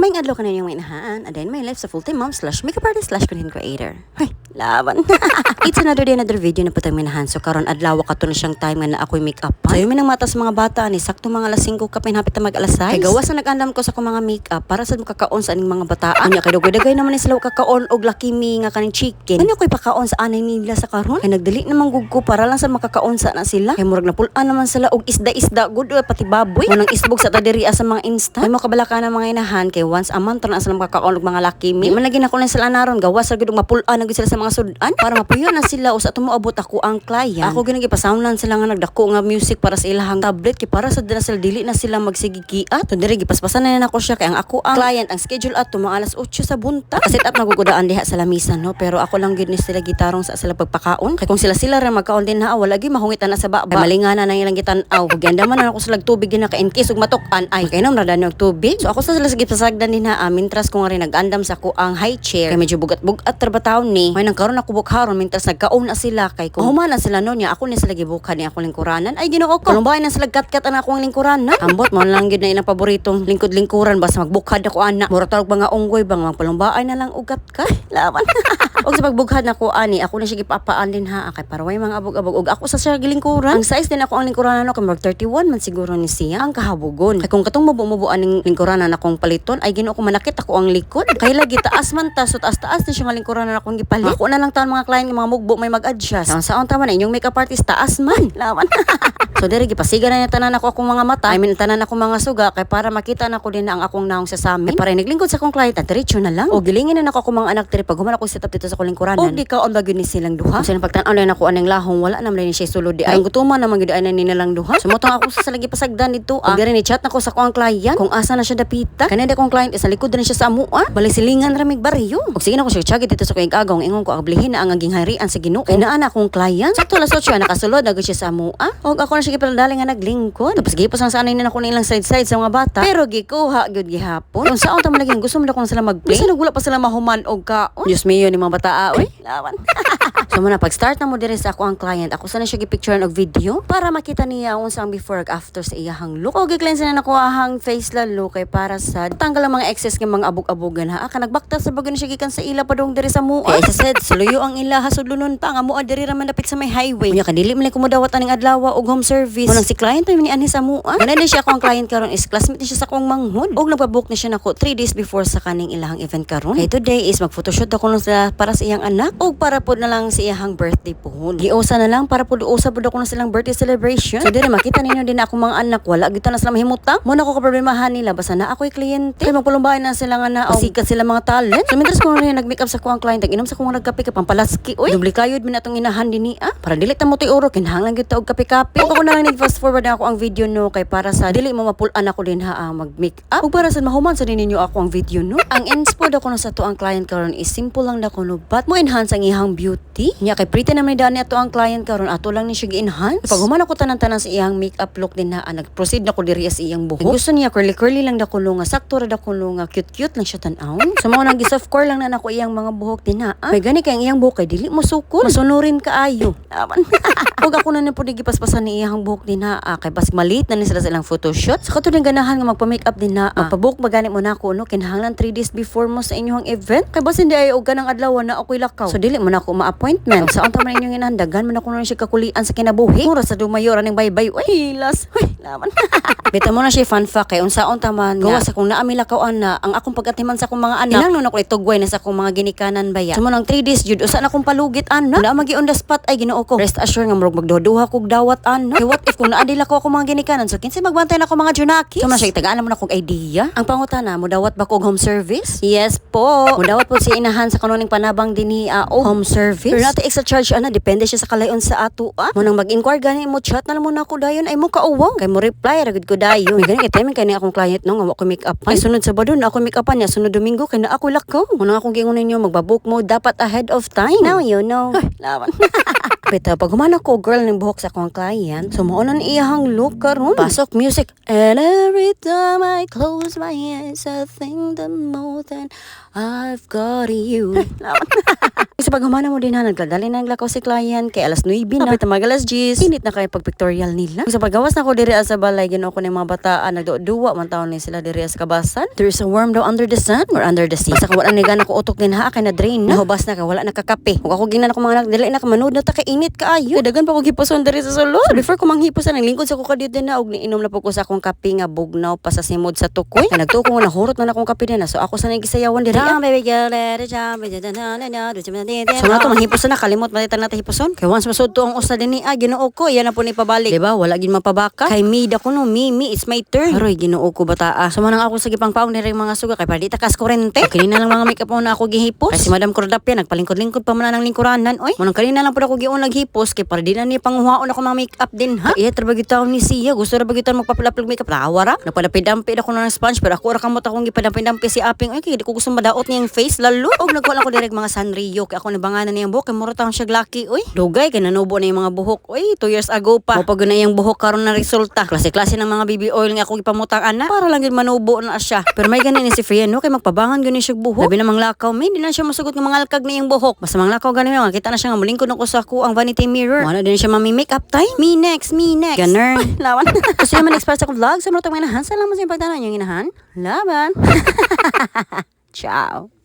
May adlaw ka na yung inahaan. And then my life sa full-time mom / makeup artist / content creator. Hoy, laban. It's another day, another video na putang minahan. So karon adlaw ka to na siyang time nga na ako'y makeup. So yung minang mata sa mga bata ni sakto mga alas 5 ka pinhapit na mag-alas 6. Kay gawas na nag-andam ko sa akong mga makeup para sa makakaon sa aning mga bataan. Anya kay dugay naman ni sila kakaon og Lucky Me nga kaning chicken. Ano ko'y pakaon sa anay nila sa karon? Kay nagdili naman gug ko para lang sa makakaon sa na sila. Kay murag napulaan naman sila og isda good pati baboy. Munang isbog sa tadiriya sa mga instant. May mo kabalaka na mga inahan kay once a month na sila makakaon og mga Lucky Me. Di man lagi na ko lang sila naron gawas ra gud og mapulaan na gud sila sa mga sudan para mapuyon na sila usa tumuabot ako ang client. Ako ginagi pasoundlan sila nga nagdako nga music para sa ilahang tablet kay para sa dila sila dili na sila magsigigiat. So diri gipaspasan na nako siya kay ang ako ang client ang schedule ato mga alas 8 sa buntag. Set up nagugudaan diha sa lamisan no pero ako lang gid ni sila gitarong sa sila pagpakaon. Kay kung sila ra magkaon din na wala gi mahungitan na sa baba. Malingana na ilang gitan-aw. Ganda man ako sa tubig na ka in case ug matok-an ay kay ra dani og tubig. So ako sa sila gipasagdan din ha mintras ko nga rin nag-andam sa ko ang high chair kay medyo bugat-bugat trabaho ni. May nang karon ako bukharon mintras nagkaon na sila kay kung humana sila no niya ako ni sila gibuka ni ako lingkuranan ay Ginoo ko. Lumbay na sila kat-kat ang akong lingkuranan. Ambot mo lang gid na ilang paboritong lingkod-lingkuran basta magbukad ako ana. Mura tawag mga unggoy bang magpalumbay na lang ugat ka. Laban. Og sa pagbughad na ko ani ako na siya gipapaan din ha kay para way mga abog-abog og ako sa siya gilingkuran. Ang size din ako ang lingkuranan no kay 31 man siguro ni siya ang kahabugon. Kay kung katong mubo-mubo aning lingkuranan akong paliton ay Ginoo ko manakit ako ang likod. Kay lagi taas man ta so taas ni siya nga lingkuranan akong gipalit. Ako na lang taon mga client mga mugbo may mag-adjust. Sa tama na inyong makeup artist taas man. Laban. So diri gipasiga na tanan ako akong mga mata. I mean tanan ako mga suga kay para makita na ko din na ang akong naong sasami. Para naglingkod sa akong client at diretso na lang. O gilingin na ako akong mga anak diri pag human ako set up dito sa akong lingkuranan. O di ka on bagyo ni silang duha. Kung pagtan-aw na ako aning lahong wala na man siya sulod di ay. Ang gutuman naman gid ay na nilang duha. Sumotong ako sa lagi pasagdan dito. Diri ni chat nako sa akong client kung asa na siya dapita. Kanina akong client sa likod na siya sa amuan. Balay silingan ra mig baryo. Og sige na ko siya chagit dito sa kuing agaw ingon ko ablihin na ang aging harian sa Ginoo. Kay naa na akong client. Sakto las 8 nakasulod na siya sa amuan. Og ako na siya gipadali nga naglingkod. Tapos gipos lang sa anay na ako nilang side sa mga bata. Pero gikuha gyud gihapon. Kung saon ta man lagi gusto mo na ko sila mag-play. Kasi wala pa sila mahuman og kaon. Diyos mio ni mga bata oy. Lawan. So muna pag-start na mo diri sa ako ang client, ako sana siya gi-picturean og video para makita niya unsa ang before ug after sa iyahang look. Og gi-cleanse na nako ahang face lalo kay para sa tanggal ang mga excess nga mga abog-abogan ha. Aka nagbakta sa bago na siya gikan sa ila padung diri sa mua. Kay sa said suluyo ang ila hasudlunon pa nga mua diri ra man dapit sa may highway. Unya kadili man ko modawat aning adlaw og home service. Munang si client ni ani sa mua. Ganun siya ako ang client karon is classmate niya sa akong manghod. Og nagpa-book na siya nako 3 days before sa kaning ilahang event karon. Kay today is mag-photoshoot ako na sila para sa iyang anak og para pod na lang sa iyang birthday puhon. Giusa na lang para pod usa pod ako na silang birthday celebration. So dire makita ninyo din ako mga anak wala gid na sila mahimutang. Mo na ko problemahan nila basta na ako'y kliyente. Kay magpalumbayan na sila nga na sikat sila mga talent. So mintras ko rin nag-makeup sa kuang client, inom sa kuang nagkape ka pampalaski. Oy, dublikayod min atong inahan dinhi para dili ta mo tuy uro kinahanglan gyud ta og kape-kape. Ako na lang nag-fast forward na ako ang video no kay para sa dili mo mapulan ako din ha mag-makeup. Ug para sa mahuman sa ninyo ako ang video no. Ang inspo daw ko sa to ang client karon is simple lang daw kuno but mo enhance ang ihang beauty. Nya kay pretty naman dani ato ang client karon ato lang ni siya gi-enhance. Pag human ako tanan-tanan sa iyang makeup look din ha nag-proceed na ko diri sa iyang buhok. Gusto niya curly lang daw kuno nga sakto ra daw kuno nga cute lang siya tan-awon. So mo nang gi-soft core lang na nako iyang mga buhok din ha. May gani kay ang iyang buhok kay dili mo sukol. Masunurin kaayo. Aman. Ug ako na pud gipaspasan ni iyang buhok din ha kay bas malit na ni sila sa ilang photoshoot. Sa kato din ganahan nga magpa-makeup din ha. Magpa-book magani mo nako no kinahanglan 3 days before mo sa inyong event. Kay bas hindi ay og ganang adlaw na ako'y lakaw. So dili mo nako ma-appointment. Sa unta man inyong inahandagan man ako na siya kakulian sa kinabuhi. Mura sa dumayor aning baybay. Uy, hilas. Uy, laman. Bita mo na siya fun fact kay unsaon ta man gawa sa kung naami lakawan na ang akong pagatiman sa akong mga anak. Inang nun ako itugway na sa akong mga ginikanan baya. So mo nang 3 days jud usa na akong palugit anak. Wala magi on the spot ay Ginoo ko. Rest assured nga murag magduha kog dawat anak. Kay what if kung naadila ko ako mga ginikanan so kinsa magbantay na ako mga junakis. So man siya tagaan mo na kog idea. Ang pangutana mo dawat ba kog home service? Yes po. Mo dawat po si inahan sa kanuning panabang dinhi home service. Pero nato extra charge ana depende siya sa kalayon sa ato mo nang mag-inquire gani mo chat na lang mo na ako dayon ay mo kauwaw. Kay mo reply ra gud ko dayon. May gani kay timing kay ni akong client no nga wa ko make-up. Ay sunod Sabado na ako make-upan niya sunod Domingo kay na ako lakaw. Mo nang akong gingon ninyo magba-book mo dapat ahead of time. Now you know. Laban. Bitaw, pag humana ko girl ng buhok sa akong client, sumuunan iyahang look karon. Pasok music. And every time I close my eyes, I think the more than I've got you. Sa paghumana mo din ha, nagdadali na naglakaw si client kay alas 9 na. Kapit na mag alas 10. Init na kayo pag pictorial nila. Sa paggawas na ko diri sa balay, ginoo ko ng mga bataan, nagduwa man taon ni sila diri sa kabasan. There is a worm daw under the sun or under the sea. Basta ka wala ni gana ko utok din ha, kay na drain na. Nahubas na ka, wala nakakape. Kung ako ginan ako mga nagdali na kamanood na ta kay init kaayo. Dagan pa ko gipuson diri sa sulod. So before ko manghipusan, naglingkod sa ko kadiyot din na og niinom na po ko sa akong kape nga bugnaw pa sa simod sa tukoy. Kay nagtuko ko na hurot na akong kape din na. So ako sa nagisayawan diri. So na to manghipuson na kalimot malitan natin hipuson. Kay once masud to ang usa dinhi Ginoo ko, yan na po ni pabalik. Diba? Wala gid mapabaka. Kay mida ko no, me it's my turn. Aroy Ginoo ko bataa. So manang ako sa gipangpaong diri mga suga kay para di ta kas kurente. So, kanina lang mga makeup na ako gihipos. Kasi Madam Cordapia nagpalingkod-lingkod pa man ng lingkuranan oy. Manang kanina lang pud ako giun naghipos kay para di na ni panghuhaon ako mga makeup din ha. Iya trabaho taon ni siya. Gusto ra bagito magpapilapig makeup. Tawara. Napadapid-dampid ako ng sponge pero ako ra kamot akong gipadapid-dampid si Aping. Ay kay di ko gusto madaot niyang face lalo. Og nagwala ko direk mga Sanrio kay ako nibanganan niyang buhok kay mura taon siya glaki oy. Dugay kay nanubo na yung mga buhok. Oy, 2 years ago pa. Mapag na yung buhok karon na resulta. Klase-klase ng mga BB oil nga ako gipamutang ana para lang gid manubo na siya. Pero may ganin ni si Freya no kay magpabangan gyud ni siya buhok. Labi na manglakaw, may di na siya masugot ng mga alkag na yung buhok. Basta manglakaw gani mo, kita na siya nga mulingkod ako sa ako ang vanity mirror. Ano din siya makeup time? Me next. Ganern. Lawan. Kasi naman next part sa akong vlog. Sa mga inahan. Salamat sa yung pagtanan yung inahan. Laban. Ciao.